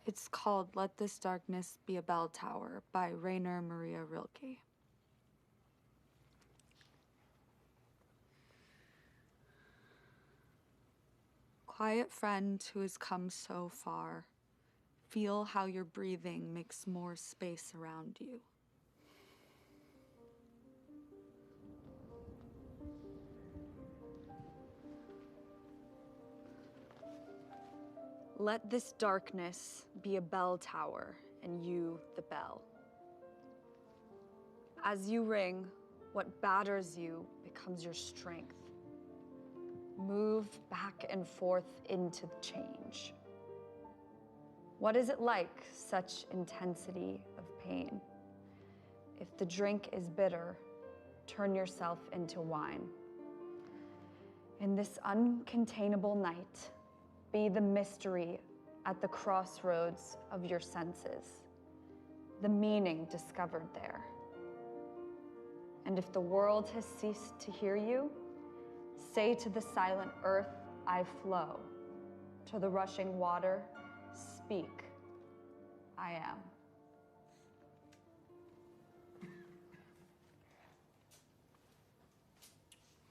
It's called Let This Darkness Be a Bell Tower by Rainer Maria Rilke. Quiet friend who has come so far, feel how your breathing makes more space around you. Let this darkness be a bell tower, and you the bell. As you ring, what batters you becomes your strength. Move back and forth into the change. What is it like, such intensity of pain? If the drink is bitter, turn yourself into wine. In this uncontainable night, be the mystery at the crossroads of your senses, the meaning discovered there. And if the world has ceased to hear you, say to the silent earth, I flow. To the rushing water, speak, I am.